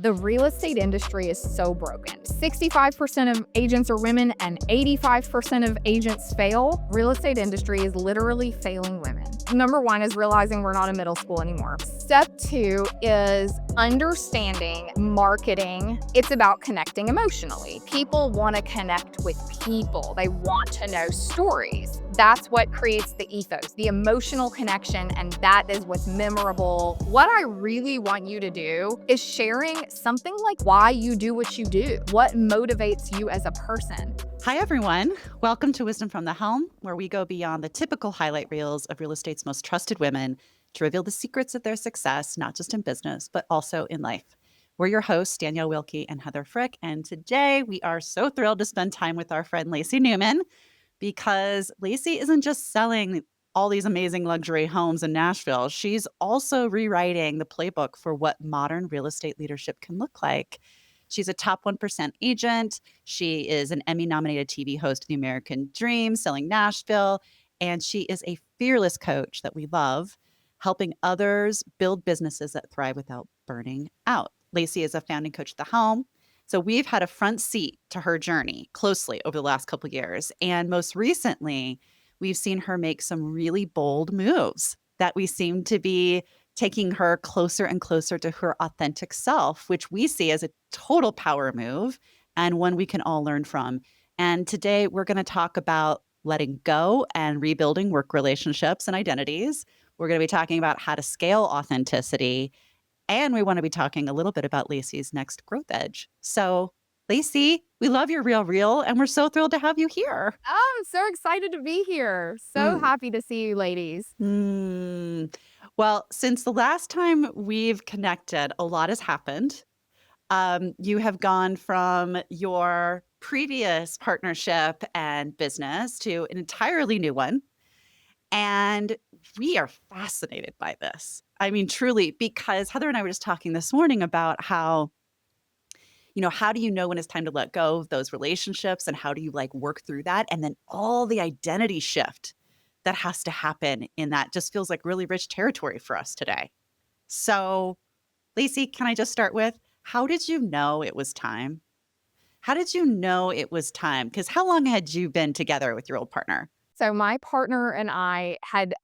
The real estate industry is so broken. 65% of agents are women and 85% of agents fail. Real estate industry is literally failing women. Number one is realizing we're not in middle school anymore. Step two is understanding marketing. It's about connecting emotionally. People want to connect with people. They want to know stories. That's what creates the ethos, the emotional connection, and that is what's memorable. What I really want you to do is sharing something like why you do what you do, what motivates you as a person. Hi, everyone. Welcome to Wisdom from the Helm, where we go beyond the typical highlight reels of real estate's most trusted women to reveal the secrets of their success, not just in business, but also in life. We're your hosts, Danielle Wilkie and Heather Frick, and today we are so thrilled to spend time with our friend Lacey Newman, because Lacey isn't just selling all these amazing luxury homes in Nashville. She's also rewriting the playbook for what modern real estate leadership can look like. She's a top 1% agent. She is an Emmy-nominated TV host of The American Dream, selling Nashville. And she is a fearless coach that we love, helping others build businesses that thrive without burning out. Lacey is a founding coach at The Helm. So we've had a front seat to her journey closely over the last couple of years. And most recently, we've seen her make some really bold moves that we seem to be taking her closer and closer to her authentic self, which we see as a total power move and one we can all learn from. And today we're going to talk about letting go and rebuilding work relationships and identities. We're going to be talking about how to scale authenticity. And we want to be talking a little bit about Lacey's next growth edge. So, Lacey, we love your real, and we're so thrilled to have you here. Oh, I'm so excited to be here. So happy to see you ladies. Well, since the last time we've connected, a lot has happened. You have gone from your previous partnership and business to an entirely new one. And we are fascinated by this. I mean, truly, because Heather and I were just talking this morning about how do you know when it's time to let go of those relationships and how do you work through that? And then all the identity shift that has to happen in that just feels like really rich territory for us today. So, Lacey, can I just start with, how did you know it was time? How did you know it was time? Because how long had you been together with your old partner? So my partner and I had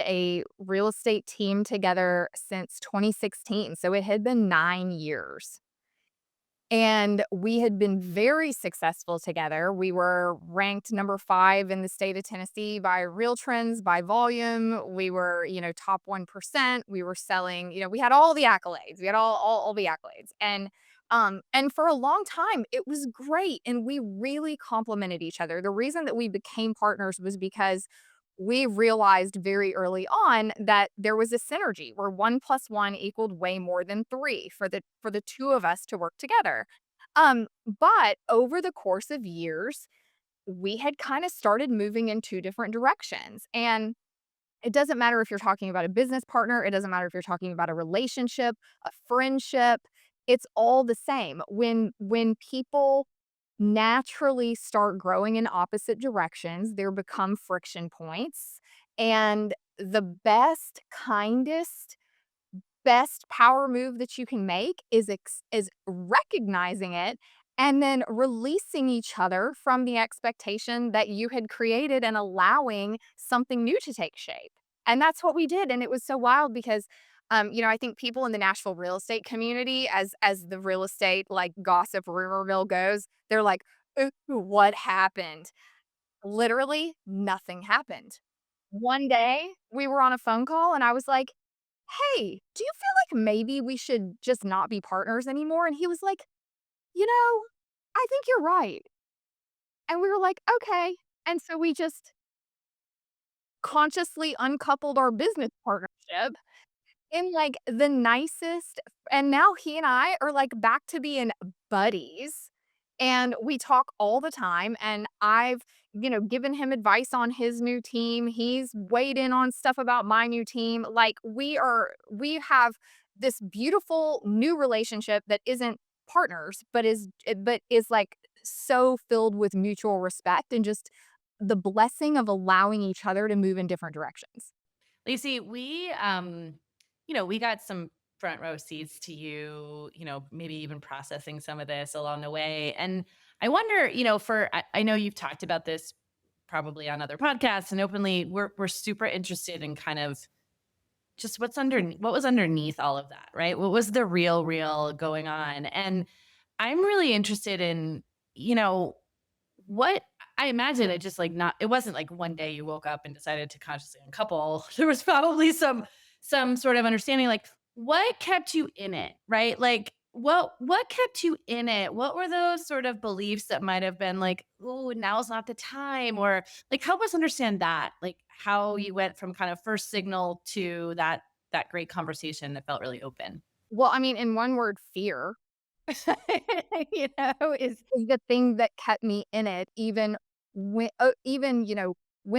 a real estate team together since 2016. So it had been 9 years. And we had been very successful together. We were ranked number 5 in the state of Tennessee by Real Trends, by volume. We were, top 1%. We were selling, we had all the accolades. We had all the accolades. And for a long time, it was great. And we really complemented each other. The reason that we became partners was because we realized very early on that there was a synergy where 1 plus 1 equaled way more than 3 for the two of us to work together. But over the course of years, we had kind of started moving in 2 different directions. And it doesn't matter if you're talking about a business partner, it doesn't matter if you're talking about a relationship, a friendship, it's all the same. When people naturally start growing in opposite directions, there become friction points. And the best power move that you can make is recognizing it and then releasing each other from the expectation that you had created and allowing something new to take shape. And that's what we did. And it was so wild because I think people in the Nashville real estate community, as the real estate gossip rumor mill goes, they're like, "Ooh, what happened?" Literally nothing happened. One day we were on a phone call and I was like, "Hey, do you feel like maybe we should just not be partners anymore?" And he was like, I think you're right." And we were like, "Okay." And so we just consciously uncoupled our business partnership in the nicest, and now he and I are back to being buddies. And we talk all the time, and I've, given him advice on his new team. He's weighed in on stuff about my new team. We have this beautiful new relationship that isn't partners, but is so filled with mutual respect and just the blessing of allowing each other to move in different directions. Lacey, we got some front row seats to you, maybe even processing some of this along the way. And I wonder, I know you've talked about this probably on other podcasts and openly, we're super interested in kind of just what was underneath all of that, right? What was the real going on? And I'm really interested in, you know, what I imagine it just like not it wasn't like one day you woke up and decided to consciously uncouple. There was probably some sort of understanding like what kept you in it, right? Like what kept you in it? What were those sort of beliefs that might have been like, oh, now's not the time, or like help us understand that, like how you went from kind of first signal to that great conversation that felt really open. Well, I mean, in one word, fear. Is the thing that kept me in it even, when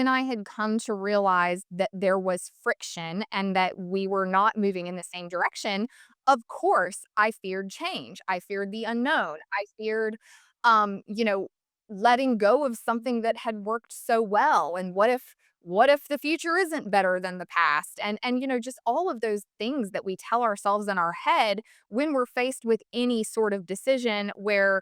I had come to realize that there was friction and that we were not moving in the same direction, of course, I feared change. I feared the unknown. I feared, um, you know, letting go of something that had worked so well, and what if the future isn't better than the past? And just all of those things that we tell ourselves in our head when we're faced with any sort of decision where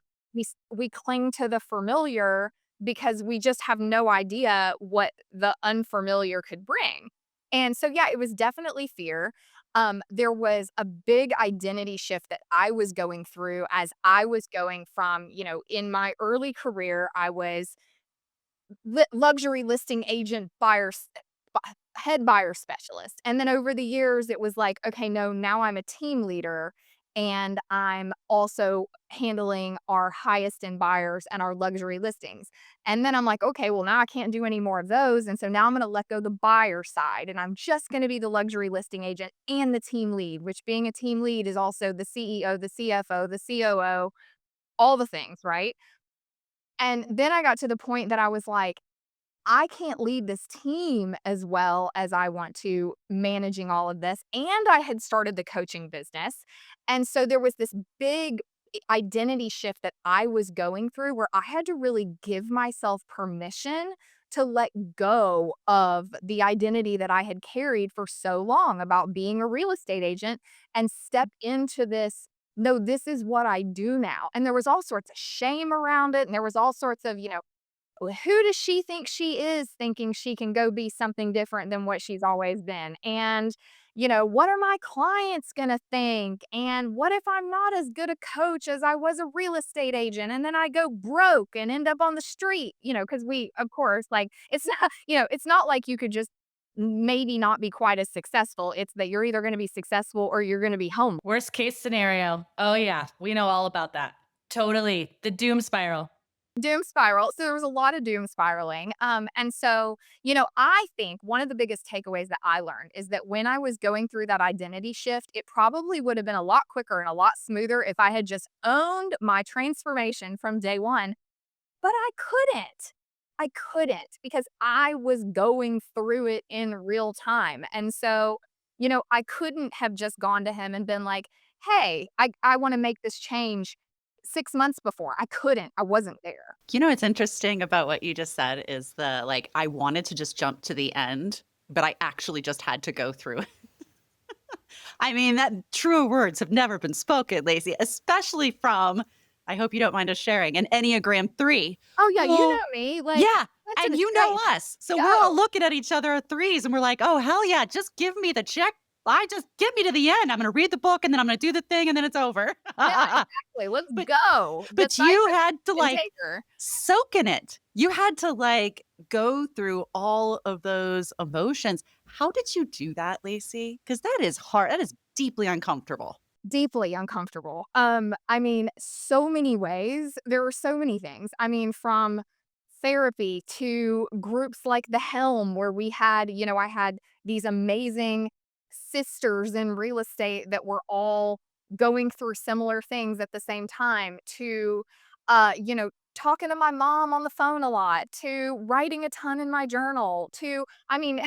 we cling to the familiar because we just have no idea what the unfamiliar could bring. And so, yeah, it was definitely fear. There was a big identity shift that I was going through as I was going from, in my early career, I was luxury listing agent head buyer specialist. And then over the years, it was like, okay, no, now I'm a team leader and I'm also handling our highest end buyers and our luxury listings. And then I'm like, okay, well, now I can't do any more of those. And so now I'm going to let go the buyer side and I'm just going to be the luxury listing agent and the team lead, which being a team lead is also the CEO, the CFO, the COO, all the things, right? And then I got to the point that I was like, I can't lead this team as well as I want to managing all of this. And I had started the coaching business. And so there was this big identity shift that I was going through where I had to really give myself permission to let go of the identity that I had carried for so long about being a real estate agent and step into this. No, this is what I do now. And there was all sorts of shame around it. And there was all sorts of, well, who does she think she is thinking she can go be something different than what she's always been? And, what are my clients going to think? And what if I'm not as good a coach as I was a real estate agent? And then I go broke and end up on the street, because of course, like, it's not, it's not like you could just maybe not be quite as successful. It's that you're either going to be successful or you're going to be homeless. Worst case scenario. Oh yeah, we know all about that. Totally. The doom spiral. Doom spiral. So there was a lot of doom spiraling. And so, I think one of the biggest takeaways that I learned is that when I was going through that identity shift, it probably would have been a lot quicker and a lot smoother if I had just owned my transformation from day one. But I couldn't. I couldn't because I was going through it in real time. And so, I couldn't have just gone to him and been like, hey, I want to make this change 6 months before. I couldn't. I wasn't there. What's interesting about what you just said is the like, I wanted to just jump to the end, but I actually just had to go through it. I mean, that truer words have never been spoken, Lacey, especially from, I hope you don't mind us sharing, an Enneagram 3. Oh, yeah, you Well, know me, like, yeah, that's and a you know straight us. So we're all go. looking at each other at threes and we're like, oh, hell yeah, just give me the check. I just get me to the end. I'm going to read the book and then I'm going to do the thing and then it's over. Yeah, but exactly, let's go. but you Decipher had to and like taker. soak in it. You had to like go through all of those emotions. How did you do that, Lacey? Because that is hard. That is deeply uncomfortable. Deeply uncomfortable. I mean, so many ways. There were so many things. I mean, from therapy to groups like the Helm, where I had these amazing sisters in real estate that were all going through similar things at the same time, to, talking to my mom on the phone a lot, to writing a ton in my journal, to, I mean,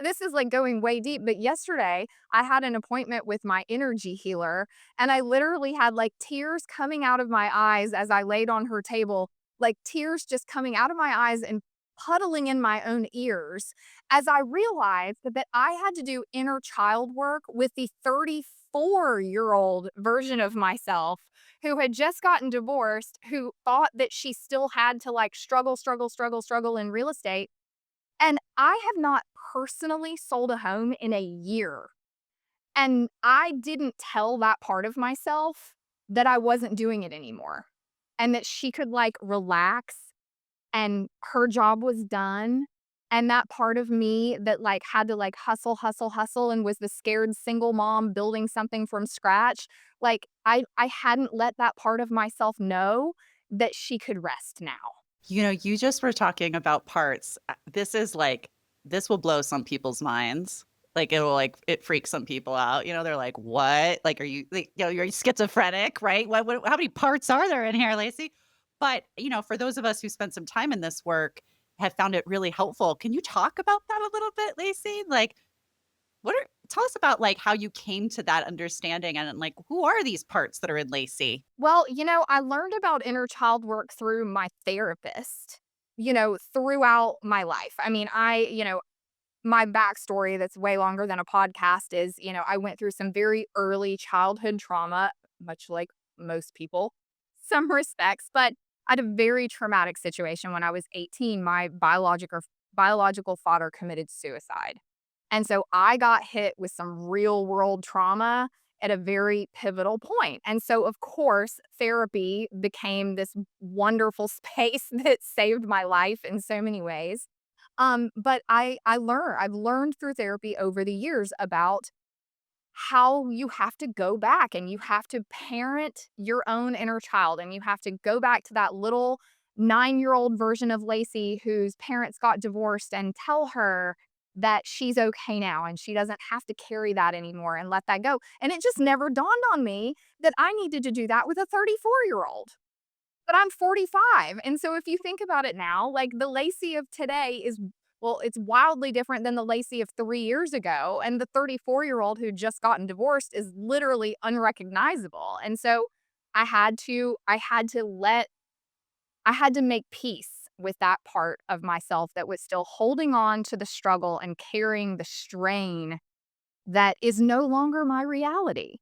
this is like going way deep, but yesterday I had an appointment with my energy healer, and I literally had like tears coming out of my eyes as I laid on her table, like tears just coming out of my eyes and puddling in my own ears as I realized that I had to do inner child work with the 34-year-old version of myself who had just gotten divorced, who thought that she still had to like struggle in real estate. And I have not personally sold a home in a year. And I didn't tell that part of myself that I wasn't doing it anymore and that she could like relax and her job was done. And that part of me that like had to like hustle and was the scared single mom building something from scratch, like I hadn't let that part of myself know that she could rest now. You just were talking about parts. This is like this will blow some people's minds. Like it will like it freaks some people out. They're like, "What? Like, are you like, you're schizophrenic, right? What? How many parts are there in here, Lacey?" But for those of us who spent some time in this work, have found it really helpful. Can you talk about that a little bit, Lacey? Like, tell us about like how you came to that understanding and like who are these parts that are in Lacey? Well, I learned about inner child work through my therapist, throughout my life. I mean, my backstory that's way longer than a podcast is, I went through some very early childhood trauma, much like most people, some respects, but I had a very traumatic situation when I was 18. My biological father committed suicide. And so I got hit with some real world trauma at a very pivotal point. And so, of course, therapy became this wonderful space that saved my life in so many ways. But I've learned through therapy over the years about how you have to go back and you have to parent your own inner child and you have to go back to that little 9-year-old version of Lacey whose parents got divorced and tell her that she's okay now and she doesn't have to carry that anymore and let that go. And it just never dawned on me that I needed to do that with a 34-year-old. But I'm 45, and so if you think about it now, like, the Lacey of today is well, it's wildly different than the Lacey of 3 years ago, and the 34-year-old who just gotten divorced is literally unrecognizable, and so I had to make peace with that part of myself that was still holding on to the struggle and carrying the strain that is no longer my reality.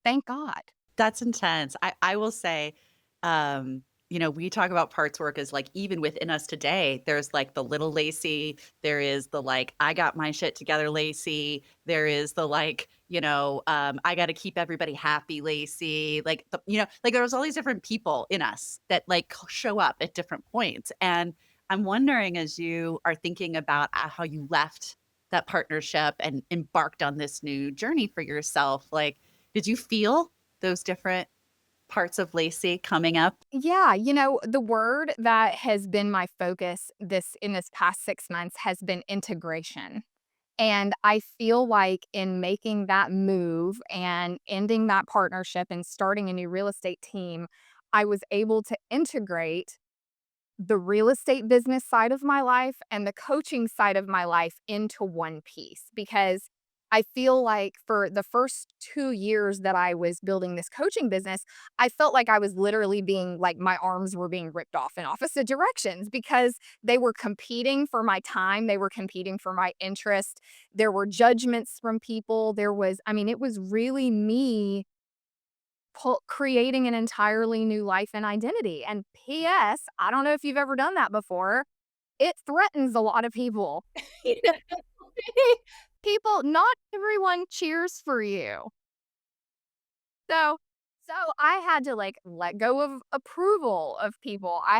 Thank God. That's intense. I will say, we talk about parts work as like even within us today, there's like the little Lacey, there is the like, I got my shit together Lacey, there is the like, I got to keep everybody happy Lacey. Like, like there's all these different people in us that like show up at different points. And I'm wondering as you are thinking about how you left that partnership and embarked on this new journey for yourself, like, did you feel those different parts of Lacey coming up? Yeah, the word that has been my focus this past 6 months has been integration. And I feel like in making that move and ending that partnership and starting a new real estate team, I was able to integrate the real estate business side of my life and the coaching side of my life into one piece because I feel like for the first 2 years that I was building this coaching business, I felt like I was literally being like my arms were being ripped off in opposite directions because they were competing for my time, they were competing for my interest. There were judgments from people. I mean, it was really me creating an entirely new life and identity. And P.S., I don't know if you've ever done that before. It threatens a lot of people. People, not everyone cheers for you. So so I had to, like, let go of approval of people. I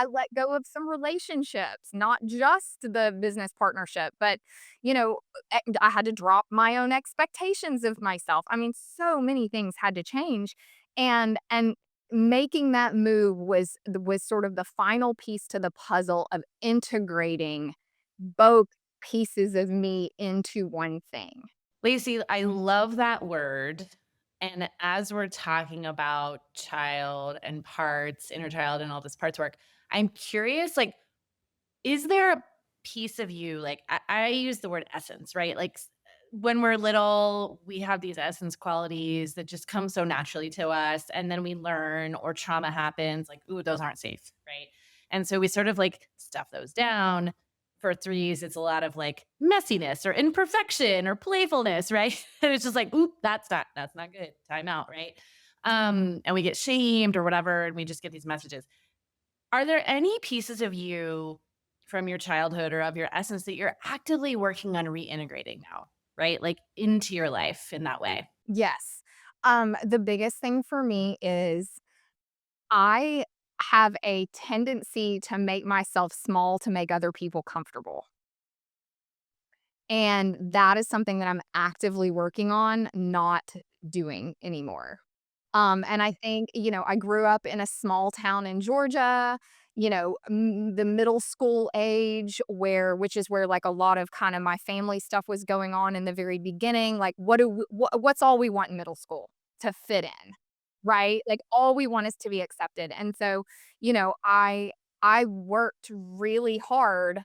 let go of some relationships, not just the business partnership, but, I had to drop my own expectations of myself. I mean, so many things had to change, and making that move was sort of the final piece to the puzzle of integrating both pieces of me into one thing. Lacey, I love that word. And as we're talking about child and parts, inner child, and all this parts work, I'm curious, like, is there a piece of you, like, I use the word essence, right? Like, when we're little, we have these essence qualities that just come so naturally to us. And then we learn, or trauma happens, like, ooh, those aren't safe, right? And so we sort of like stuff those down. for threes, it's a lot of like messiness or imperfection or playfulness, right? And it's just like, oop, that's not good. Time out, right? And we get shamed or whatever, and we just get these messages. Are there any pieces of you from your childhood or of your essence that you're actively working on reintegrating now, right? Like into your life in that way? Yes. The biggest thing for me is I have a tendency to make myself small to make other people comfortable. And that is something that I'm actively working on not doing anymore. And I think, I grew up in a small town in Georgia, the middle school age which is where like a lot of kind of my family stuff was going on in the very beginning. Like, what's all we want in middle school? To fit in, right? Like all we want is to be accepted. And so, I worked really hard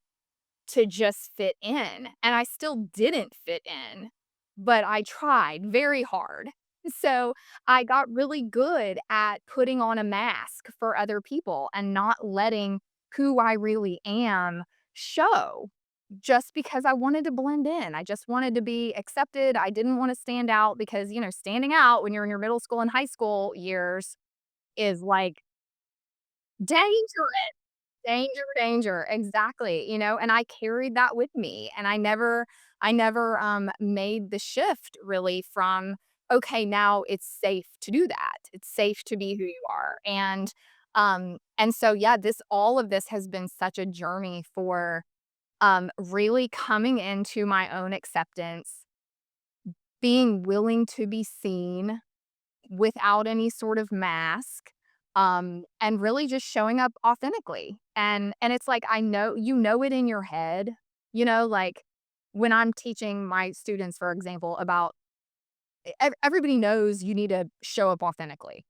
to just fit in, and I still didn't fit in, but I tried very hard. So, I got really good at putting on a mask for other people and not letting who I really am show just because I wanted to blend in. I just wanted to be accepted. I didn't wanna stand out because, standing out when you're in your middle school and high school years is, like, dangerous. Danger, danger, exactly, and I carried that with me, and I never made the shift really from, "Okay, now it's safe to do that. It's safe to be who you are," and so, yeah, all of this has been such a journey for, really coming into my own acceptance, being willing to be seen without any sort of mask, and really just showing up authentically. And it's like, I know it in your head, like, when I'm teaching my students, for example, about everybody knows you need to show up authentically.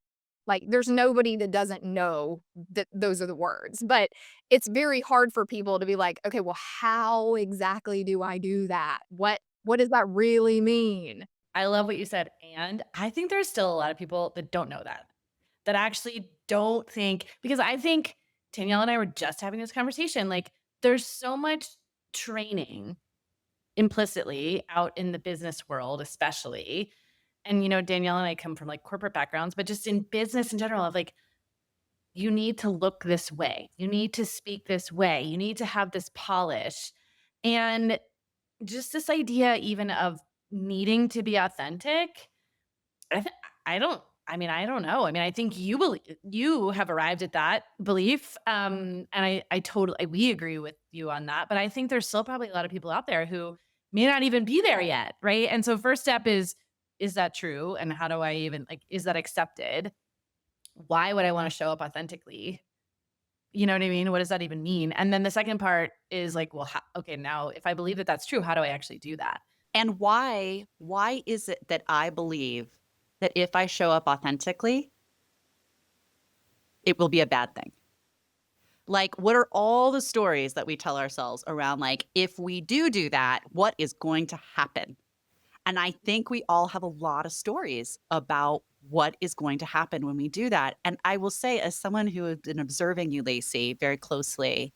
Like, there's nobody that doesn't know that those are the words, but it's very hard for people to be like, "Okay, well, how exactly do I do that? What does that really mean?" I love what you said. And I think there's still a lot of people that don't know that, that actually don't think, because I think Danielle and I were just having this conversation. Like, there's so much training implicitly out in the business world, especially. And, Danielle and I come from like corporate backgrounds, but just in business in general, of like, you need to look this way, you need to speak this way, you need to have this polish. And just this idea, even of needing to be authentic, I th I don't know. I mean, I think you have arrived at that belief, and I totally we agree with you on that, but I think there's still probably a lot of people out there who may not even be there yet, right? And so first step is that true? And how do I even like, is that accepted? Why would I wanna show up authentically? You know what I mean? What does that even mean? And then the second part is like, well, okay, now if I believe that that's true, how do I actually do that? And why is it that I believe that if I show up authentically, it will be a bad thing? Like, what are all the stories that we tell ourselves around, like, if we do that, what is going to happen? And I think we all have a lot of stories about what is going to happen when we do that. And I will say, as someone who has been observing you, Lacey, very closely,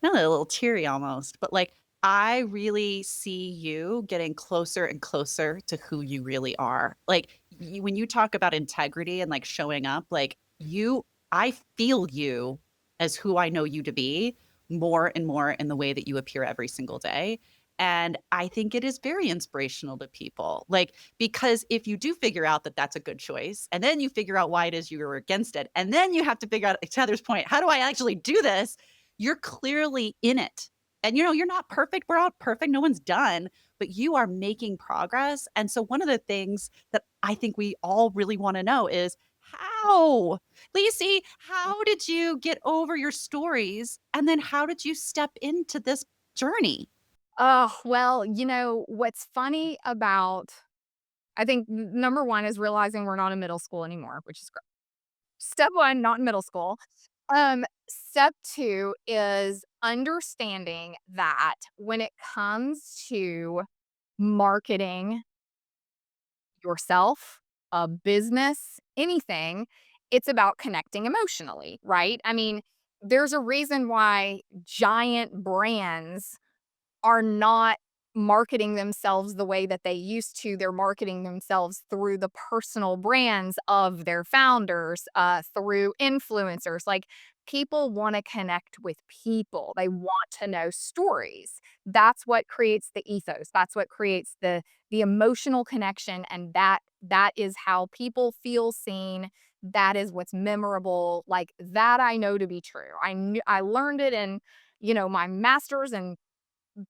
I'm a little teary almost, but like, I really see you getting closer and closer to who you really are. Like, when you talk about integrity and like showing up, like, I feel you as who I know you to be more and more in the way that you appear every single day. And I think it is very inspirational to people. Like, because if you do figure out that that's a good choice, and then you figure out why it is you were against it, and then you have to figure out, to Heather's point, how do I actually do this? You're clearly in it. And, you're not perfect. We're not perfect. No one's done, but you are making progress. And so, one of the things that I think we all really want to know is how, Lacey, how did you get over your stories? And then how did you step into this journey? Oh, well, what's funny about I think number 1 is realizing we're not in middle school anymore, which is great. Step 1, not in middle school. Step 2 is understanding that when it comes to marketing yourself, a business, anything, it's about connecting emotionally, right? I mean, there's a reason why giant brands are not marketing themselves the way that they used to. They're marketing themselves through the personal brands of their founders, through influencers. Like, people want to connect with people. They want to know stories. That's what creates the ethos. That's what creates the emotional connection, and that is how people feel seen. That is what's memorable. Like, that I know to be true. I learned it in, my master's in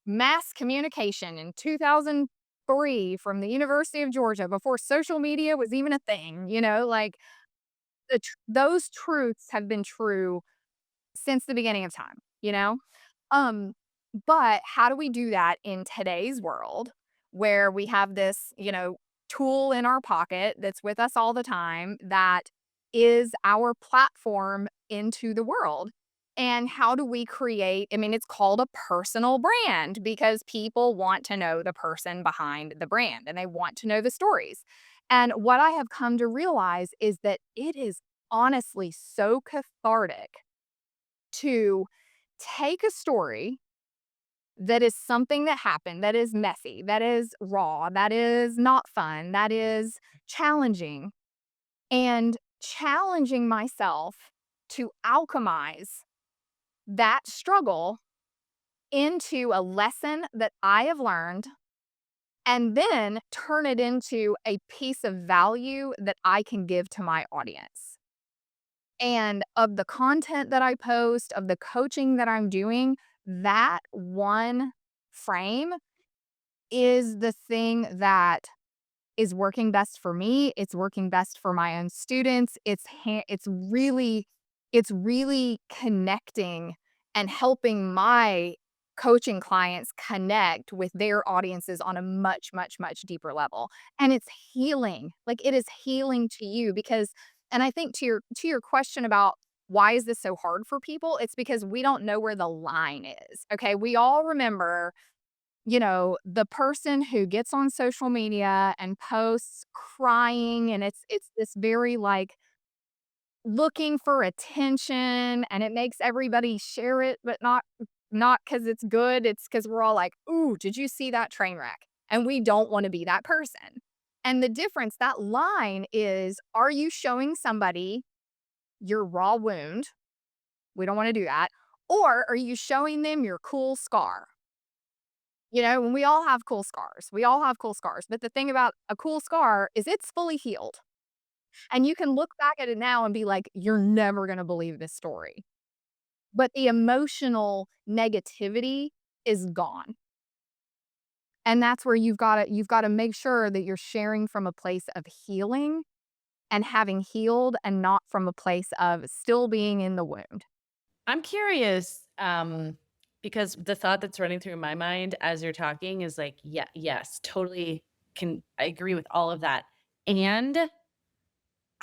mass communication in 2003 from the University of Georgia, before social media was even a thing, like, those truths have been true since the beginning of time, you know? Um, but how do we do that in today's world where we have this, tool in our pocket that's with us all the time that is our platform into the world? And how do we create? I mean, it's called a personal brand because people want to know the person behind the brand and they want to know the stories. And what I have come to realize is that it is honestly so cathartic to take a story that is something that happened, that is messy, that is raw, that is not fun, that is challenging, and challenging myself to alchemize that struggle into a lesson that I have learned and then turn it into a piece of value that I can give to my audience. And of the content that I post, of the coaching that I'm doing, that one frame is the thing that is working best for me. It's working best for my own students. It's really connecting and helping my coaching clients connect with their audiences on a much, much, much deeper level. And it's healing. Like, it is healing to you because, and I think to your question about why is this so hard for people? It's because we don't know where the line is. Okay. We all remember, the person who gets on social media and posts crying, and it's this very, like, looking for attention, and it makes everybody share it, but not because it's good, it's because 'cause we're all like, "Ooh, did you see that train wreck?" And we don't wanna be that person. And the difference, that line is, are you showing somebody your raw wound? We don't wanna do that. Or are you showing them your cool scar? And we all have cool scars. We all have cool scars. But the thing about a cool scar is it's fully healed. And you can look back at it now and be like, you're never going to believe this story. But the emotional negativity is gone. And that's where you've got to make sure that you're sharing from a place of healing and having healed, and not from a place of still being in the wound. I'm curious, because the thought that's running through my mind as you're talking is like, yeah, yes, totally I agree with all of that. And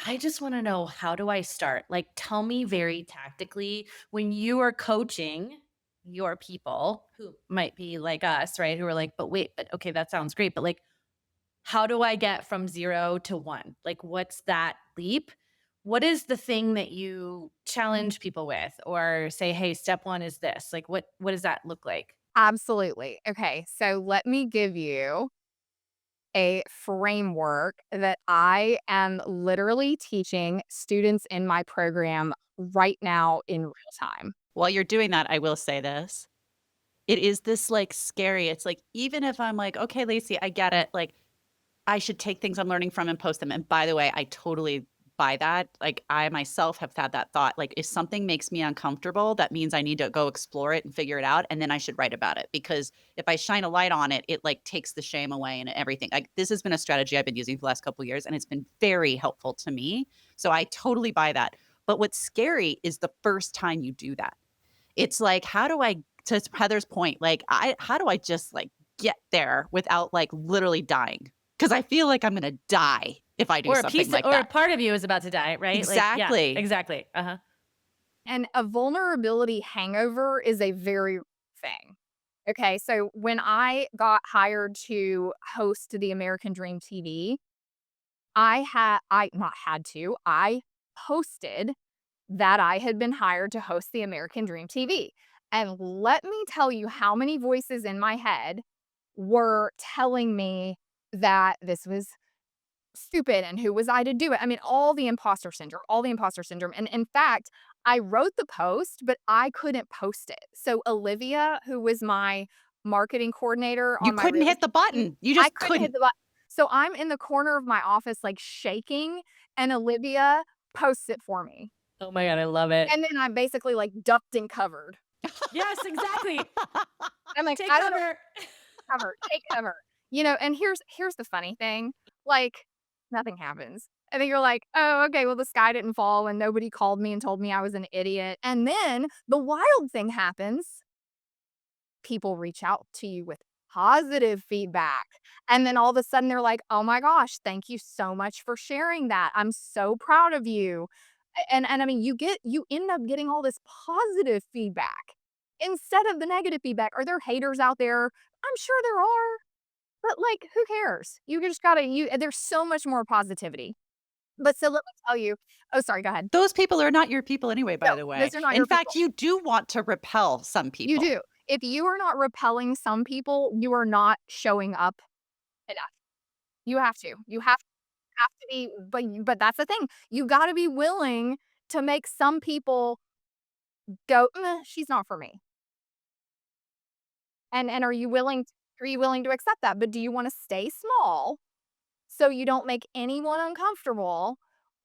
I just want to know, how do I start? Like, tell me very tactically, when you are coaching your people who might be like us, right? Who are like, but wait, but okay, that sounds great. But like, how do I get from 0 to 1? Like, what's that leap? What is the thing that you challenge people with or say, "Hey, step 1 is this." Like, what does that look like? Absolutely. Okay. So let me give you a framework that I am literally teaching students in my program right now in real time. While you're doing that, I will say this. It is this, like, scary it's like, even if I'm like, "Okay, Lacey, I get it," like, I should take things I'm learning from and post them, and by the way, I totally buy that. Like, I myself have had that thought, like, if something makes me uncomfortable, that means I need to go explore it and figure it out, and then I should write about it, because if I shine a light on it, it, like, takes the shame away and everything. Like, this has been a strategy I've been using for the last couple of years, and it's been very helpful to me, so I totally buy that. But what's scary is the first time you do that. It's like, how do I, to Heather's point, like, how do I just, like, get there without, like, literally dying? Because I feel like I'm gonna die if I do Or a something piece like or a that. part of you is about to die, right? Like, yeah, Exactly. exactly. Uh-huh. And a vulnerability hangover is a very real thing. Okay. So when I got hired to host the American Dream TV, I not had to, I hosted that I had been hired to host the American Dream TV. And let me tell you how many voices in my head were telling me that this was stupid and who was I to do it? I mean, all the imposter syndrome. And in fact, I wrote the post, but I couldn't post it. So Olivia, who was my marketing coordinator You on my couldn't real hit the estate team, button. You I just couldn't hit couldn't. the button. So I'm in the corner of my office, like shaking, and Olivia posts it for me. Oh my God, I love it. And then I'm basically like ducked and covered. Yes, exactly. I'm like, Take I don't know, cover. cover, take cover. And here's the funny thing, like, nothing happens. And then you're like, "Oh, okay, well, the sky didn't fall and nobody called me and told me I was an idiot." And then the wild thing happens, people reach out to you with positive feedback. And then all of a sudden they're like, "Oh my gosh, thank you so much for sharing that. I'm so proud of you." And I mean, you end up getting all this positive feedback instead of the negative feedback. Are there haters out there? I'm sure there are. But, like, who cares? You just gotta you there's so much more positivity. But so let me tell you. Oh, sorry, go ahead. Those people are not your people anyway, by No, the way. those are not In your fact, people. you do want to repel some You people. do. If you are not repelling some people, you are not showing up enough. You have to. You have to be, but that's the thing. You gotta be willing to make some people go, she's not for me." And are you willing to accept that? But do you wanna stay small so you don't make anyone uncomfortable?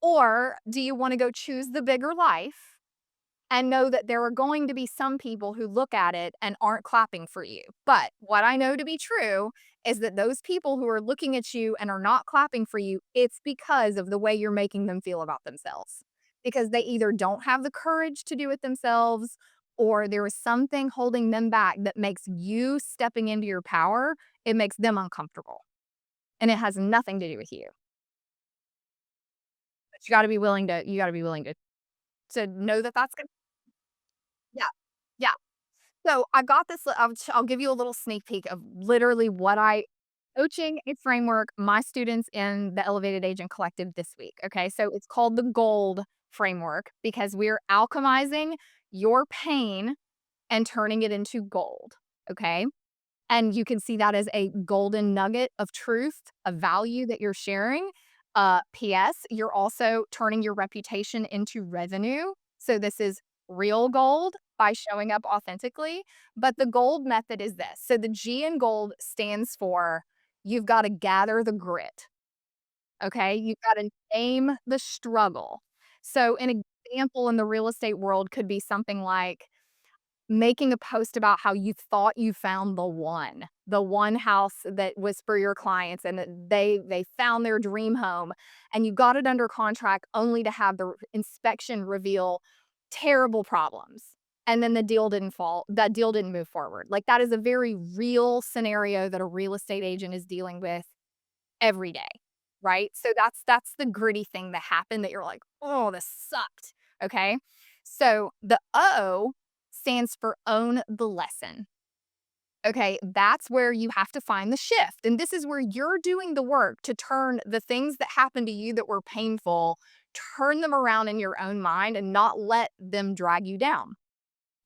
Or do you want to go choose the bigger life and know that there are going to be some people who look at it and aren't clapping for you? But what I know to be true is that those people who are looking at you and are not clapping for you, it's because of the way you're making them feel about themselves. Because they either don't have the courage to do it themselves, or there is something holding them back that makes you stepping into your power, it makes them uncomfortable. And it has nothing to do with you. But you gotta be willing to know that that's gonna. Yeah. Yeah. So I got this, I'll give you a little sneak peek of literally what I coaching a framework my students in the Elevated Agent Collective this week. Okay. So it's called the gold framework because we're alchemizing your pain and turning it into gold. Okay. And you can see that as a golden nugget of truth, a value that you're sharing. PS, you're also turning your reputation into revenue. So this is real gold by showing up authentically. But the gold method is this. So the G in gold stands for you've got to gather the grit. Okay. You've got to name the struggle. So an example in the real estate world could be something like, making a post about how you thought you found the one house that was for your clients and that they found their dream home, and you got it under contract only to have the inspection reveal terrible problems. And then that deal didn't move forward. Like, that is a very real scenario that a real estate agent is dealing with every day, right? So that's the gritty thing that happened that you're like, "Oh, this sucked." Okay? So the O stands for own the lesson. Okay? That's where you have to find the shift. And this is where you're doing the work to turn the things that happened to you that were painful, turn them around in your own mind and not let them drag you down.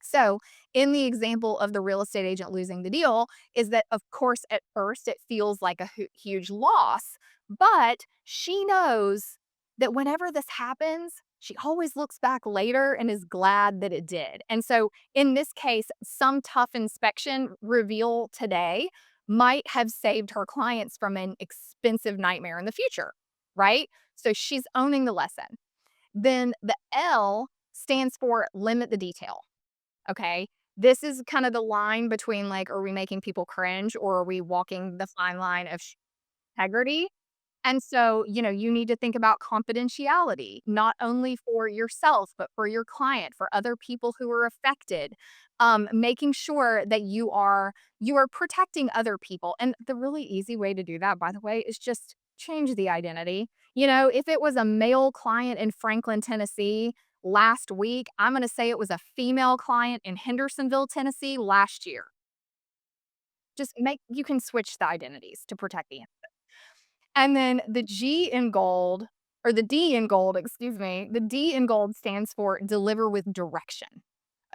So, in the example of the real estate agent losing the deal, is that of course at first it feels like a huge loss, but she knows that whenever this happens, she always looks back later and is glad that it did. And so, in this case, some tough inspection reveal today might have saved her clients from an expensive nightmare in the future, right? So, she's owning the lesson. Then the L stands for limit the detail. Okay. This is kind of the line between, like, are we making people cringe or are we walking the fine line of integrity? And so, you need to think about confidentiality, not only for yourself, but for your client, for other people who are affected. Making sure that you are protecting other people. And the really easy way to do that, by the way, is just change the identity. If it was a male client in Franklin, Tennessee last week, I'm going to say it was a female client in Hendersonville, Tennessee last year. You can switch the identities to protect the. And then the G in gold, or the D in gold, excuse me, the D in gold stands for deliver with direction.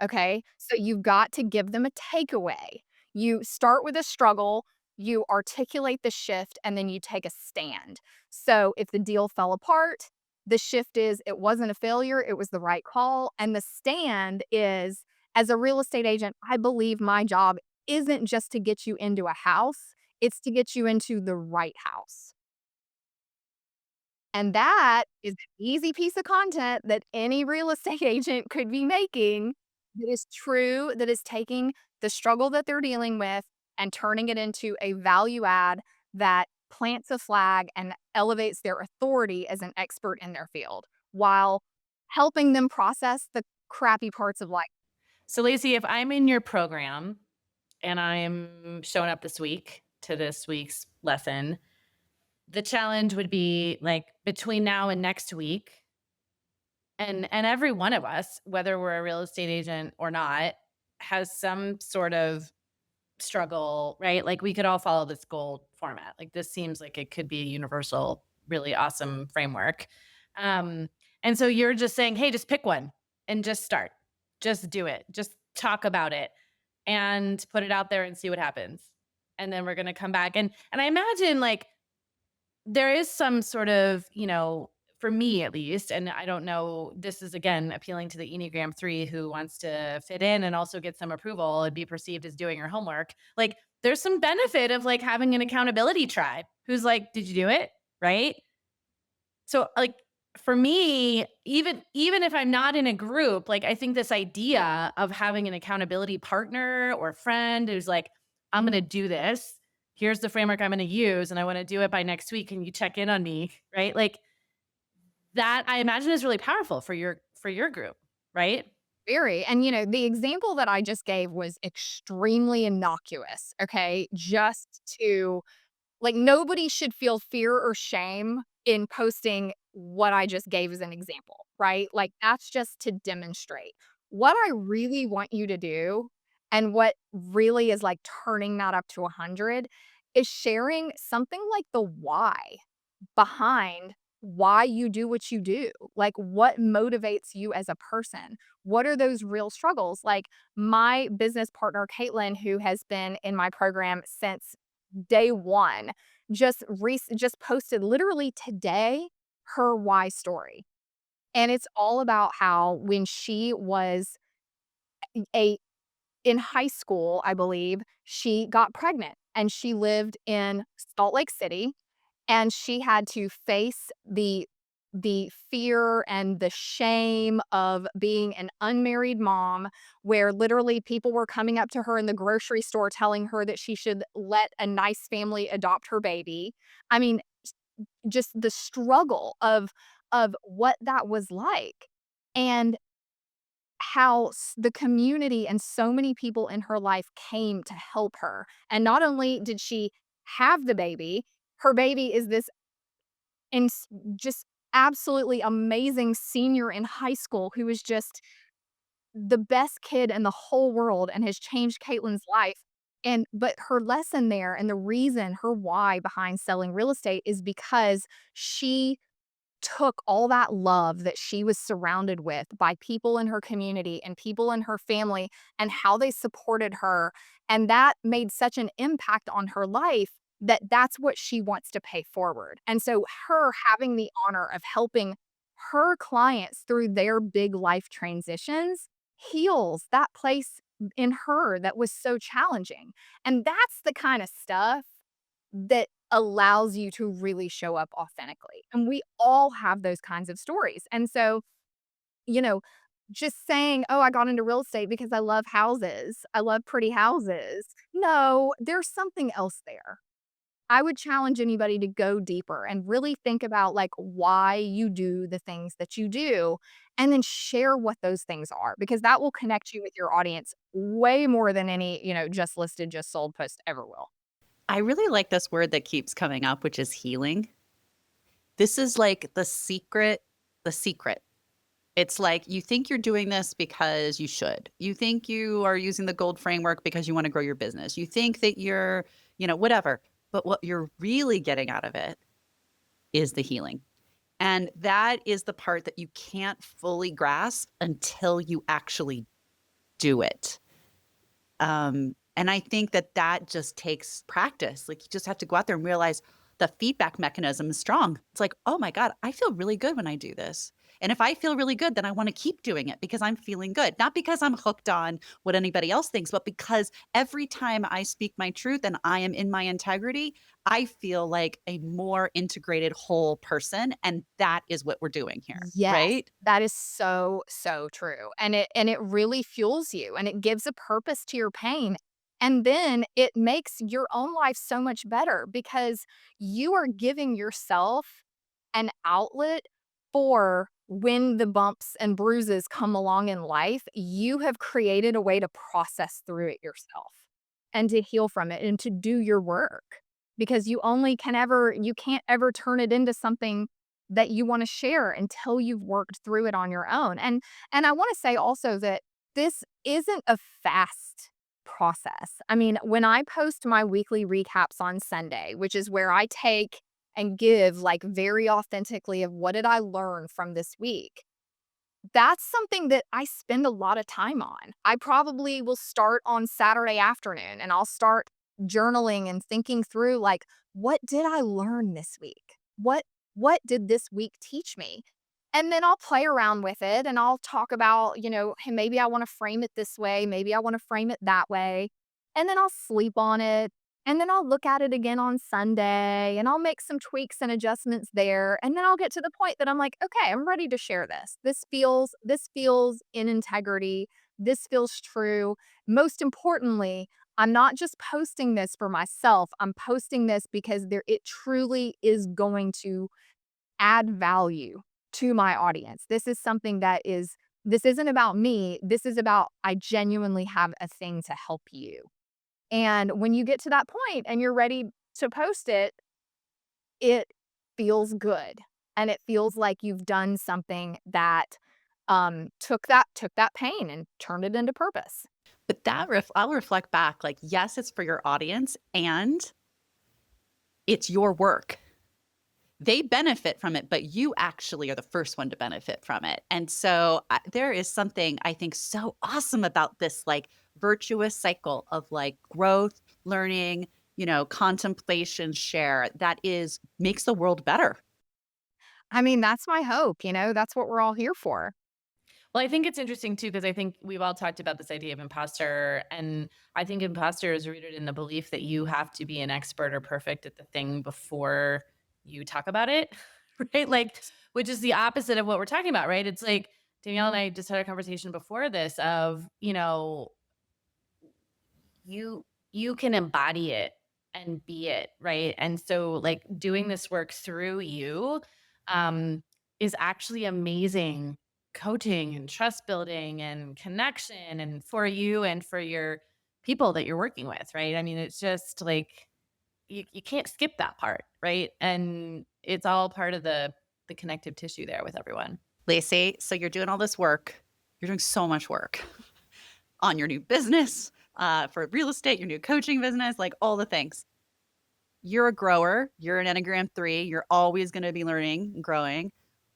Okay. So you've got to give them a takeaway. You start with a struggle, you articulate the shift, and then you take a stand. So if the deal fell apart, the shift is it wasn't a failure, it was the right call. And the stand is, as a real estate agent, I believe my job isn't just to get you into a house, it's to get you into the right house. And that is an easy piece of content that any real estate agent could be making that is true, that is taking the struggle that they're dealing with and turning it into a value add that plants a flag and elevates their authority as an expert in their field while helping them process the crappy parts of life. So, Lacey, if I'm in your program and I'm showing up this week to this week's lesson, the challenge would be like between now and next week, and every one of us, whether we're a real estate agent or not, has some sort of struggle, right? Like we could all follow this gold format. Like this seems like it could be a universal, really awesome framework. Um, and so you're just saying, hey, just pick one and just start. Just do it. Just talk about it and put it out there and see what happens. And then we're gonna come back. And I imagine like there is some sort of, for me at least, and I don't know, this is again appealing to the Enneagram 3 who wants to fit in and also get some approval and be perceived as doing her homework. Like there's some benefit of like having an accountability tribe who's like, did you do it? Right? So like for me, even if I'm not in a group, like I think this idea of having an accountability partner or friend who's like, I'm going to do this. Here's the framework I'm going to use and I want to do it by next week. Can you check in on me? Right? Like that I imagine is really powerful for your group, right? Very. And, the example that I just gave was extremely innocuous. Okay. Just to like, nobody should feel fear or shame in posting what I just gave as an example, right? Like, that's just to demonstrate. What I really want you to do, and what really is like turning that up to 100, is sharing something like the why behind why you do what you do. Like, what motivates you as a person? What are those real struggles? Like, my business partner, Caitlin, who has been in my program since day one, just posted literally today her why story. And it's all about how when she was a in high school, I believe, she got pregnant and she lived in Salt Lake City and she had to face the fear and the shame of being an unmarried mom, where literally people were coming up to her in the grocery store telling her that she should let a nice family adopt her baby. I mean, just the struggle of what that was like, and how the community and so many people in her life came to help her. And not only did she have the baby, her baby is this just absolutely amazing senior in high school who is just the best kid in the whole world and has changed Caitlin's life. And but her lesson there and the reason, her why behind selling real estate, is because she took all that love that she was surrounded with by people in her community and people in her family and how they supported her, and that made such an impact on her life that that's what she wants to pay forward. And so her having the honor of helping her clients through their big life transitions heals that place in her that was so challenging. And that's the kind of stuff that allows you to really show up authentically. And we all have those kinds of stories. And so, you know, just saying, "Oh, I got into real estate because I love houses. I love pretty houses." No, there's something else there. I would challenge anybody to go deeper and really think about like why you do the things that you do, and then share what those things are, because that will connect you with your audience way more than any, just listed, just sold post ever will. I really like this word that keeps coming up, which is healing. This is like the secret. It's like you think you're doing this because you should. You think you are using the gold framework because you want to grow your business. You think that you're, whatever. But what you're really getting out of it is the healing. And that is the part that you can't fully grasp until you actually do it. And I think that that just takes practice. Like, you just have to go out there and realize the feedback mechanism is strong. It's like, oh my God, I feel really good when I do this. And if I feel really good, then I want to keep doing it because I'm feeling good. Not because I'm hooked on what anybody else thinks, but because every time I speak my truth and I am in my integrity, I feel like a more integrated whole person. And that is what we're doing here, Yes, right? that is so, so true, and it really fuels you, and it gives a purpose to your pain, and then it makes your own life so much better because you are giving yourself an outlet for when the bumps and bruises come along in life, you have created a way to process through it yourself and to heal from it and to do your work because you can't ever turn it into something that you wanna share until you've worked through it on your own, and I wanna say also that this isn't a fast process. I mean, when I post my weekly recaps on Sunday, which is where I take and give, like, very authentically of what did I learn from this week, that's something that I spend a lot of time on. I probably will start on Saturday afternoon, and I'll start journaling and thinking through, like, "What did I learn this week? What did this week teach me?" And then I'll play around with it, and I'll talk about, "Hey, maybe I wanna frame it this way, maybe I wanna frame it that way." And then I'll sleep on it, and then I'll look at it again on Sunday, and I'll make some tweaks and adjustments there, and then I'll get to the point that I'm like, "Okay, I'm ready to share this. This feels in integrity. This feels true." Most importantly, I'm not just posting this for myself. I'm posting this because it truly is going to add value to my audience. This isn't about me. This is about I genuinely have a thing to help you. And when you get to that point and you're ready to post it, it feels good, and it feels like you've done something that, took that pain and turned it into purpose. But I'll reflect back like, yes, it's for your audience and it's your work. They benefit from it, but you actually are the first one to benefit from it. And so there is something I think so awesome about this like virtuous cycle of like growth, learning, contemplation, share that is makes the world better. I mean, that's my hope, that's what we're all here for. Well, I think it's interesting too, because I think we've all talked about this idea of imposter. And I think imposter is rooted in the belief that you have to be an expert or perfect at the thing before you talk about it. Right. Like, which is the opposite of what we're talking about. Right. It's like Danielle and I just had a conversation before this of, you can embody it and be it, right? And so like doing this work through you um is actually amazing coaching and trust building and connection and for you and for your people that you're working with, right? I mean, it's just like you can't skip that part, right? And it's all part of the connective tissue there with everyone. Lacey, so you're doing all this work. You're doing so much work on your new business, for real estate, your new coaching business, like all the things. You're a grower, you're an Enneagram 3, you're always gonna be learning and growing.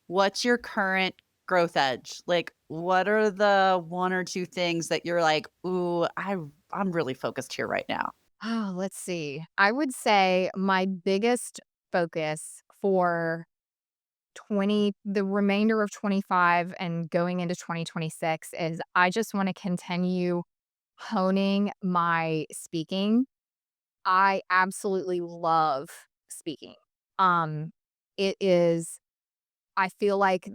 What's your current growth edge? Like, what are the 1 or 2 things that you're like, "Ooh, I'm really focused here right now." Oh, let's see. I would say my biggest focus for the remainder of 25 and going into 2026 is I just wanna continue honing my speaking. I absolutely love speaking. Um, it is I feel like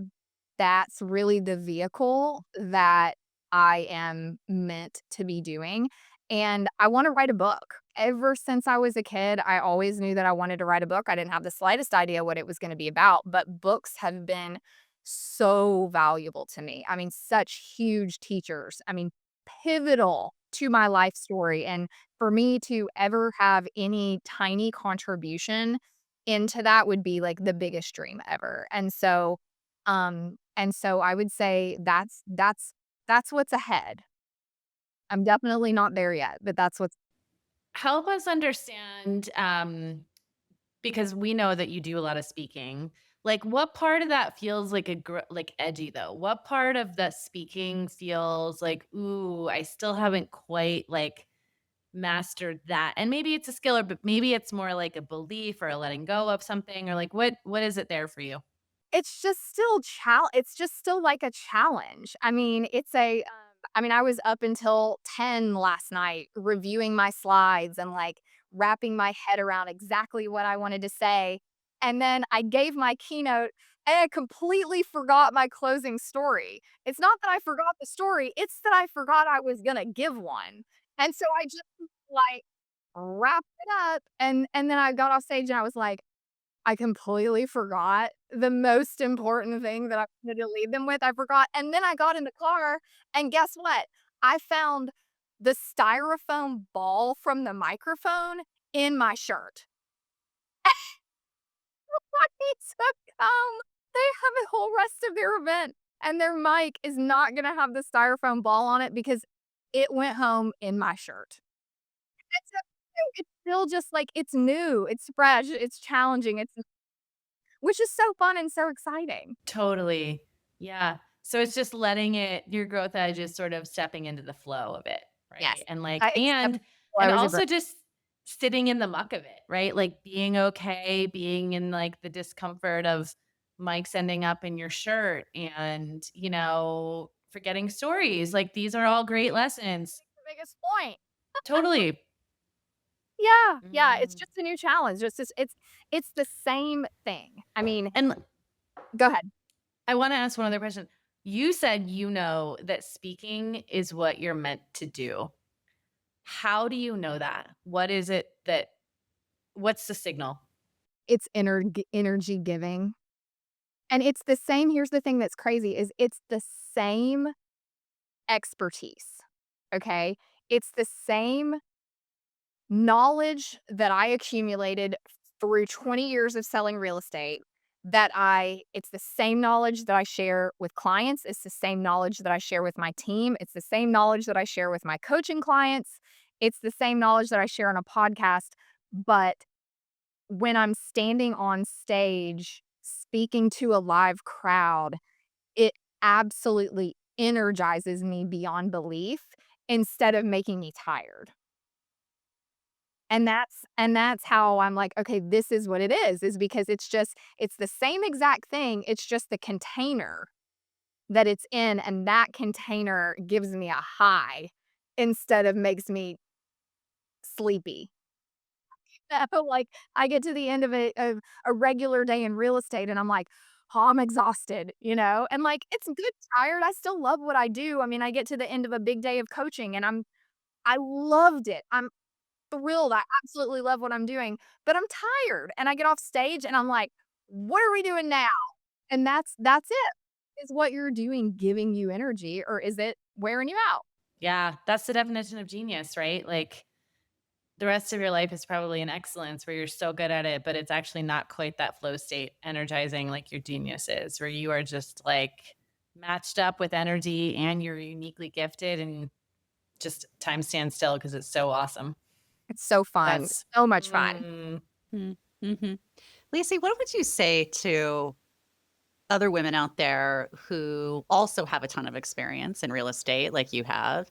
that's really the vehicle that I am meant to be doing, and I wanna write a book. Ever since I was a kid, I always knew that I wanted to write a book. I didn't have the slightest idea what it was gonna be about, but books have been so valuable to me. I mean, such huge teachers. I mean, pivotal to my life story, and for me to ever have any tiny contribution into that would be, like, the biggest dream ever, and so I would say that's what's ahead. I'm definitely not there yet, but that's what's Help us understand because we know that you do a lot of speaking. Like, what part of that feels like like edgy though? What part of the speaking feels like, ooh, I still haven't quite like mastered that? And maybe it's a skill, or but maybe it's more like a belief or a letting go of something, or like what is it there for you? It's just still like a challenge. I mean, I mean, I was up until 10 last night reviewing my slides and, like, wrapping my head around exactly what I wanted to say, and then I gave my keynote, and I completely forgot my closing story. It's not that I forgot the story, it's that I forgot I was gonna give one, and so I just, like, wrapped it up, and then I got off stage and I was like, I completely forgot the most important thing that I wanted to leave them with. I forgot, and then I got in the car, and guess what? I found the styrofoam ball from the microphone in my shirt. I need to come. They have a whole rest of their event, and their mic is not gonna have the styrofoam ball on it because it went home in my shirt. It's still just like it's new, it's fresh, it's challenging, it's which is so fun and so exciting. Totally. Yeah. So it's just letting it your growth edge is sort of stepping into the flow of it, right? Yes. And like I accept I and was a girl. also just sitting in the muck of it, right? Like being okay, being in like the discomfort of mics ending up in your shirt and, forgetting stories. Like these are all great lessons. The biggest point. Totally. Yeah, yeah, it's Mm. just a new challenge. It's the same thing. I mean, And go ahead. I want to ask one other question. You said you know that speaking is what you're meant to do. How do you know that? What is it that what's the signal? It's energy giving, and it's the same here's the thing that's crazy is it's the same expertise, okay? It's the same knowledge that I accumulated through 20 years of selling real estate it's the same knowledge that I share with clients, it's the same knowledge that I share with my team, it's the same knowledge that I share with my coaching clients, it's the same knowledge that I share on a podcast, but when I'm standing on stage speaking to a live crowd, it absolutely energizes me beyond belief instead of making me tired. And that's how I'm like, "Okay, this is what it is because it's the same exact thing, it's just the container that it's in, and that container gives me a high instead of makes me sleepy." Like, I get to the end of a regular day in real estate, and I'm like, "Oh, I'm exhausted," you know? And, like, it's good tired, I still love what I do, I mean, I get to the end of a big day of coaching, and I loved it, I'm thrilled, I absolutely love what I'm doing, but I'm tired, and I get off stage and I'm like, "What are we doing now?" And that's it. Is what you're doing giving you energy, or is it wearing you out? Yeah, that's the definition of genius, right? Like the rest of your life is probably an excellence where you're so good at it, but it's actually not quite that flow state energizing like your genius is, where you are just like matched up with energy and you're uniquely gifted and just time stands still because it's so awesome. It's so fun, That's so much fun. mm, Mm-hmm. Lacey, what would you say to other women out there who also have a ton of experience in real estate like you have,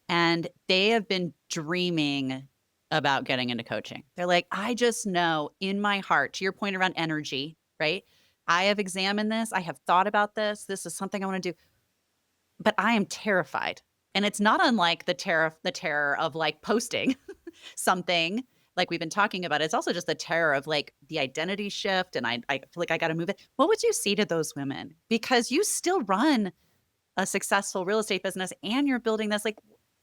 and they have been dreaming about getting into coaching? They're like, I just know in my heart, to your point around energy, right? I have examined this. I have thought about this. This is something I want to do, but I am terrified. And it's not unlike the terror of like posting something like we've been talking about. It's also just the terror of like the identity shift. And I feel like I got to move it. What would you say to those women? Because you still run a successful real estate business and you're building this. Like,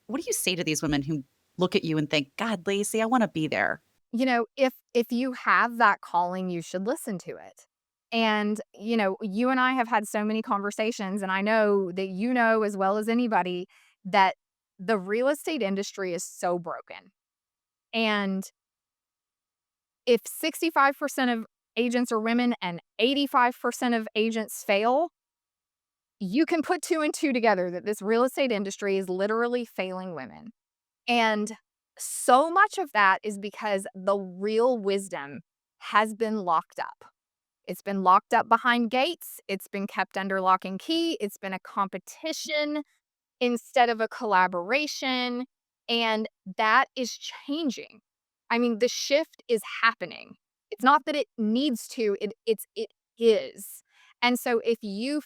what do you say to these women who look at you and think, God, Lacey, I want to be there? You know, if you have that calling, you should listen to it. And, you and I have had so many conversations, and I know that you know as well as anybody that the real estate industry is so broken. And if 65% of agents are women and 85% of agents fail, you can put 2 and 2 together that this real estate industry is literally failing women. And so much of that is because the real wisdom has been locked up. It's been locked up behind gates. It's been kept under lock and key. It's been a competition instead of a collaboration. And that is changing. I mean, the shift is happening. It's not that it needs to, it is. And so if you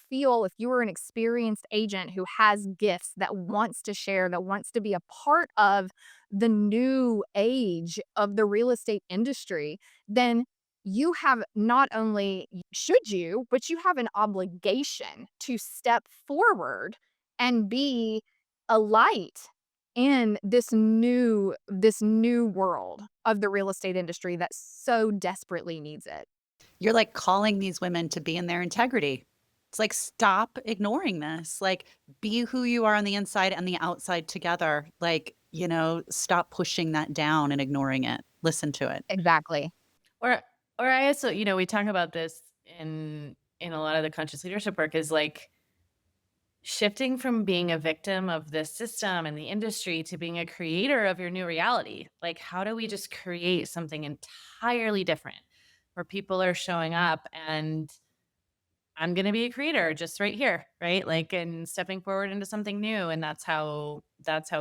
are an experienced agent who has gifts that wants to share, that wants to be a part of the new age of the real estate industry, then you have not only should you, but you have an obligation to step forward and be a light in this new world of the real estate industry that so desperately needs it. You're like calling these women to be in their integrity. It's like, stop ignoring this. Like, be who you are on the inside and the outside together. Like, stop pushing that down and ignoring it. Listen to it. Exactly. Or or I also, we talk about this in a lot of the conscious leadership work is like shifting from being a victim of the system and the industry to being a creator of your new reality. Like, how do we just create something entirely different where people are showing up and I'm going to be a creator just right here, right? Like, and stepping forward into something new. And that's how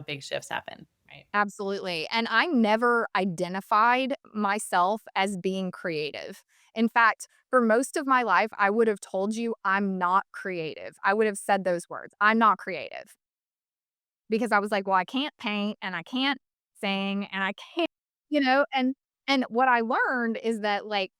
big shifts happen, right? Absolutely. And I never identified myself as being creative. In fact, for most of my life, I would have told you I'm not creative. I would have said those words. I'm not creative because I was like, well, I can't paint and I can't sing and I can't, and what I learned is that like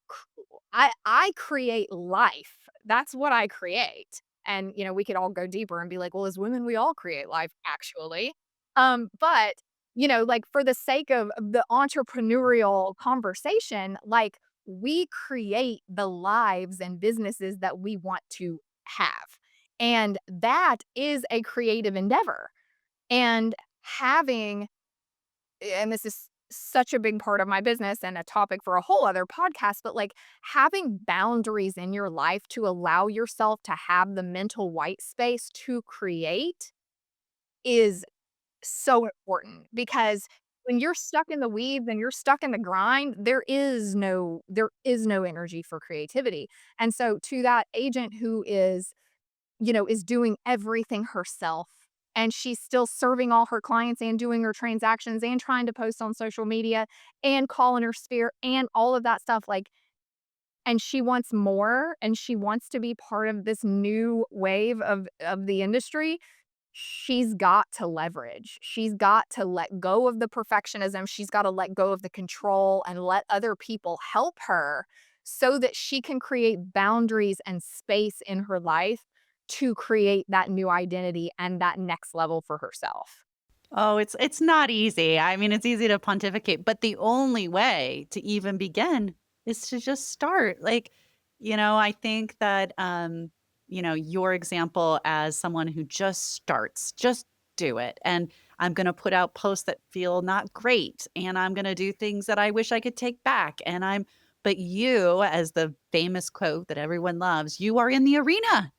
I create life. That's what I create. And we could all go deeper and be like, well, as women, we all create life actually. But like for the sake of the entrepreneurial conversation, like we create the lives and businesses that we want to have. And that is a creative endeavor. And having and this is such a big part of my business and a topic for a whole other podcast, but like having boundaries in your life to allow yourself to have the mental white space to create is so important because when you're stuck in the weeds and you're stuck in the grind, there is no energy for creativity. And so to that agent who is doing everything herself. And she's still serving all her clients and doing her transactions and trying to post on social media and calling her sphere and all of that stuff. Like, and she wants more and she wants to be part of this new wave of the industry. She's got to leverage. She's got to let go of the perfectionism. She's got to let go of the control and let other people help her so that she can create boundaries and space in her life to create that new identity and that next level for herself. Oh, it's not easy. I mean, it's easy to pontificate, but the only way to even begin is to just start. Like, I think that your example as someone who just starts, just do it. And I'm going to put out posts that feel not great, and I'm going to do things that I wish I could take back, but you, as the famous quote that everyone loves, you are in the arena.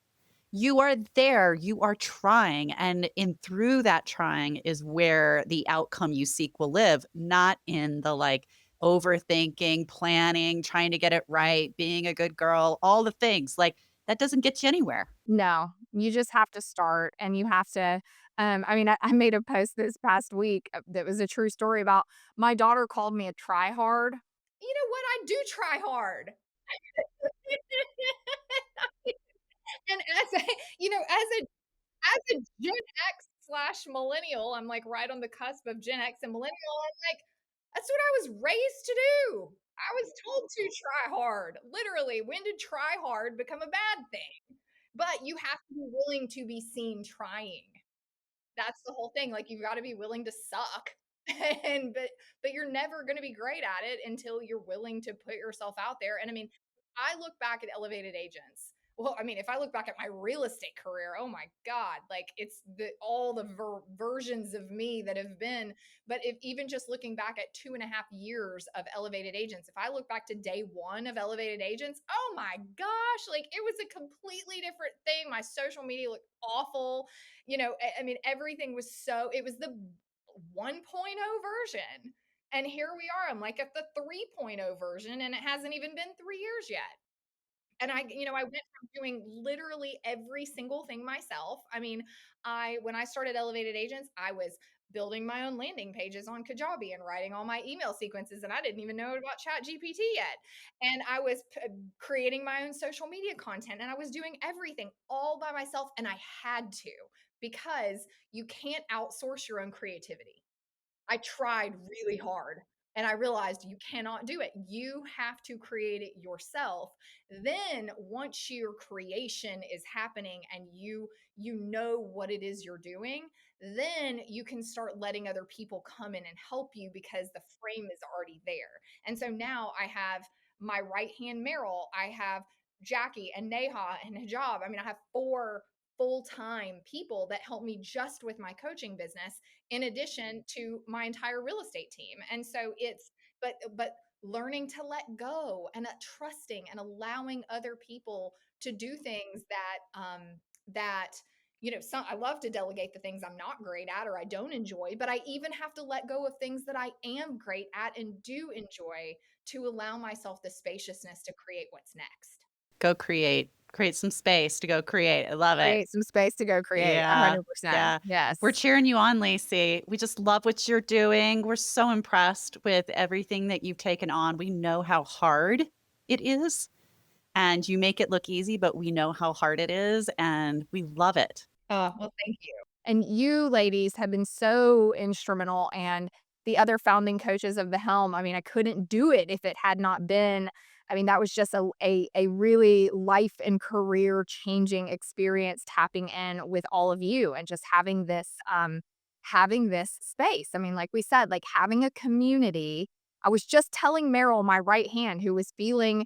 You are there, you are trying, and in through that trying is where the outcome you seek will live, not in the, like, overthinking, planning, trying to get it right, being a good girl, all the things, like, that doesn't get you anywhere. No, you just have to start and you have to. I mean, I made a post this past week that was a true story about my daughter called me a try hard. You know what? I do try hard. And as a, as a Gen X slash millennial, I'm like right on the cusp of Gen X and millennial. I'm like, that's what I was raised to do. I was told to try hard. Literally, when did try hard become a bad thing? But you have to be willing to be seen trying. That's the whole thing, like, you've gotta be willing to suck, and but you're never gonna be great at it until you're willing to put yourself out there, and I mean, I look back at elevated agents. Well, I mean, if I look back at my real estate career, oh my god, like, it's all the versions of me that have been, but if even just looking back at 2.5 years of elevated agents, if I look back to day 1 of elevated agents, oh my gosh, like, it was a completely different thing. My social media looked awful. I mean, everything was it was the 1.0 version. And here we are. I'm like at the 3.0 version, and it hasn't even been 3 years yet. And I went from doing literally every single thing myself. I mean, when I started Elevated Agents, I was building my own landing pages on Kajabi and writing all my email sequences. And I didn't even know about Chat GPT yet. And I was creating my own social media content, and I was doing everything all by myself. And I had to, because you can't outsource your own creativity. I tried really hard, and I realized you cannot do it. You have to create it yourself. Then once your creation is happening and you know what it is you're doing, then you can start letting other people come in and help you, because the frame is already there. And so now I have my right hand Meryl, I have Jackie and Neha and Hijab. I mean, I have 4 full-time people that help me just with my coaching business, in addition to my entire real estate team. And so but learning to let go, and trusting and allowing other people to do things that I love to delegate the things I'm not great at or I don't enjoy, but I even have to let go of things that I am great at and do enjoy, to allow myself the spaciousness to create what's next. Go create. Create some space to go create. I love it. Create some space to go create. Yeah. 100%. Yeah. We're Yes. cheering you on, Lacey. We just love what you're doing. We're so impressed with everything that you've taken on. We know how hard it is, and you make it look easy, but we know how hard it is, and we love it. Well, thank you. And you ladies have been so instrumental, and the other founding coaches of the Helm. I mean, I couldn't do it if it had not been. I mean, that was just a really life and career changing experience, tapping in with all of you and just having this space. I mean, like we said, like having a community. I was just telling Meryl, my right hand, who was feeling,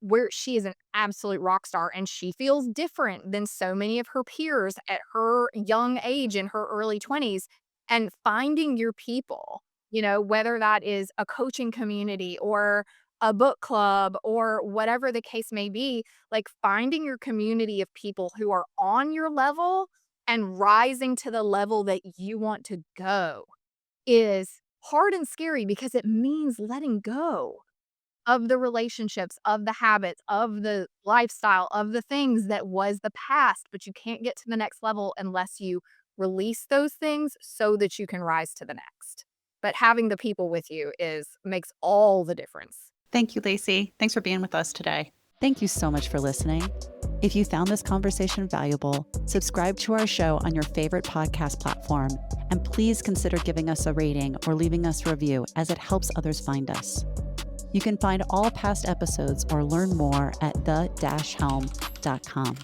where she is an absolute rock star, and she feels different than so many of her peers at her young age, in her early 20s. And finding your people, whether that is a coaching community or a book club or whatever the case may be, like finding your community of people who are on your level and rising to the level that you want to go, is hard and scary, because it means letting go of the relationships, of the habits, of the lifestyle, of the things that was the past. But you can't get to the next level unless you release those things so that you can rise to the next. But having the people with you makes all the difference. Thank you, Lacey. Thanks for being with us today. Thank you so much for listening. If you found this conversation valuable, subscribe to our show on your favorite podcast platform, and please consider giving us a rating or leaving us a review, as it helps others find us. You can find all past episodes or learn more at the-helm.com.